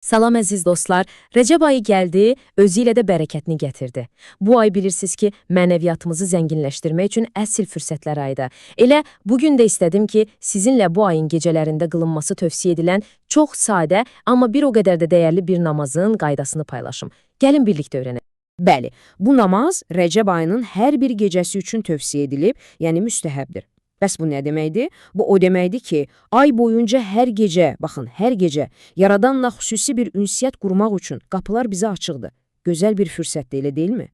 Salam əziz dostlar, Rəcəb ayı gəldi, özü ilə də bərəkətini gətirdi. Bu ay bilirsiniz ki, mənəviyyatımızı zənginləşdirmək üçün əsl fürsətlər ayıdır. Elə bugün də istədim ki, sizinlə bu ayın gecələrində qılınması tövsiyə edilən çox sadə, amma bir o qədər də dəyərli bir namazın qaydasını paylaşım. Gəlin birlikdə öyrənək. Bəli, bu namaz Rəcəb ayının hər bir gecəsi üçün tövsiyə edilib, yəni müstəhəbdir. Bəs bu nə deməkdir? Bu o deməkdir ki, ay boyunca hər gecə, baxın, hər gecə Yaradanla xüsusi bir ünsiyyət qurmaq üçün qapılar bizə açıqdır. Gözəl bir fürsətdir, elə deyilmi?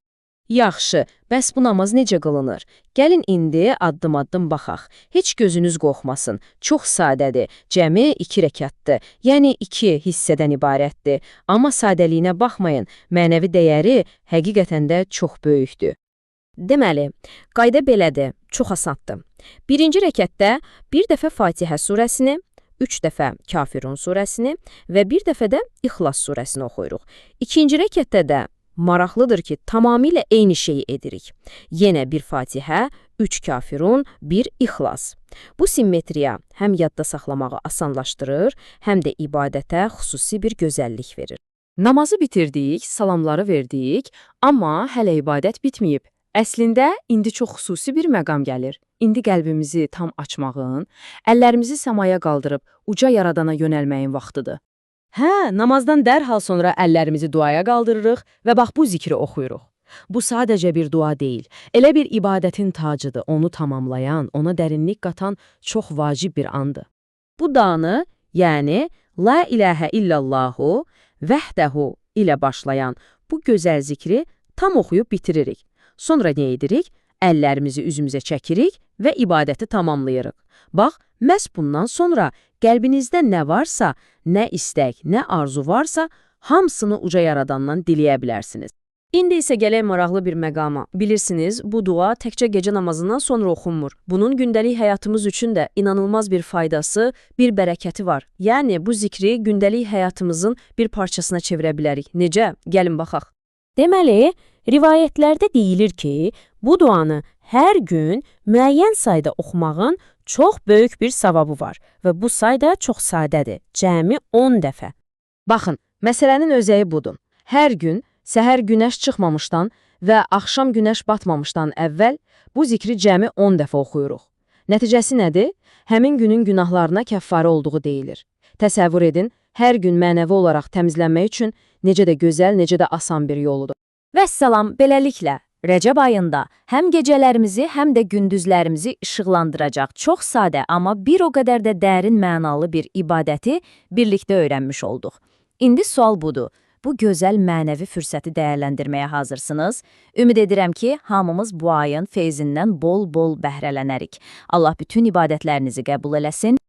Yaxşı, bəs bu namaz necə qılınır? Gəlin indi addım-addım baxaq. Heç gözünüz qorxmasın. Çox sadədir. Cəmi 2 rəkatdır. Yəni 2 hissədən ibarətdir. Amma sadəliyinə baxmayın, mənəvi dəyəri həqiqətən də çox böyükdür. Deməli, qayda belədir, çox asandır. Birinci rəkətdə bir dəfə Fatihə surəsini, 3 dəfə Kafirun surəsini və bir dəfə də İxlas surəsini oxuyuruq. İkinci rəkətdə də maraqlıdır ki, tamamilə eyni şeyi edirik. Yenə bir Fatihə, 3 Kafirun, 1 İxlas. Bu simmetriya həm yadda saxlamağı asanlaşdırır, həm də ibadətə xüsusi bir gözəllik verir. Namazı bitirdik, salamları verdik, amma hələ ibadət bitməyib. Əslində, indi çox xüsusi bir məqam gəlir. İndi qəlbimizi tam açmağın, əllərimizi səmaya qaldırıb uca yaradana yönəlməyin vaxtıdır. Hə, namazdan dərhal sonra əllərimizi duaya qaldırırıq və bax bu zikri oxuyuruq. Bu sadəcə bir dua deyil, elə bir ibadətin tacıdır, onu tamamlayan, ona dərinlik qatan çox vacib bir andır. Bu danı, yəni La ilahə illallahu vəhdəhu ilə başlayan bu gözəl zikri tam oxuyub bitiririk. Sonra nə edirik? Əllərimizi üzümüzə çəkirik və ibadəti tamamlayırıq. Bax, məhz bundan sonra qəlbinizdə nə varsa, nə istək, nə arzu varsa, hamısını uca yaradandan diləyə bilərsiniz. İndi isə gələk maraqlı bir məqama. Bilirsiniz, bu dua təkcə gecə namazından sonra oxunmur. Bunun gündəlik həyatımız üçün də inanılmaz bir faydası, bir bərəkəti var. Yəni, bu zikri gündəlik həyatımızın bir parçasına çevirə bilərik. Necə? Gəlin baxaq. Deməli, rivayətlərdə deyilir ki, bu duanı hər gün müəyyən sayda oxumağın çox böyük bir savabı var və bu sayda çox sadədir, cəmi 10 dəfə. Baxın, məsələnin özəyi budur. Hər gün səhər günəş çıxmamışdan və axşam günəş batmamışdan əvvəl bu zikri cəmi 10 dəfə oxuyuruq. Nəticəsi nədir? Həmin günün günahlarına kəffarə olduğu deyilir. Təsəvvür edin, hər gün mənəvi olaraq təmizlənmək üçün necə də gözəl, necə də asan bir yoludur. Vəssalam, beləliklə, Rəcəb ayında həm gecələrimizi, həm də gündüzlərimizi işıqlandıracaq çox sadə, amma bir o qədər də dərin mənalı bir ibadəti birlikdə öyrənmiş olduq. İndi sual budur, bu gözəl mənəvi fürsəti dəyərləndirməyə hazırsınız? Ümid edirəm ki, hamımız bu ayın feyzindən bol-bol bəhrələnərik. Allah bütün ibadətlərinizi qəbul eləsin.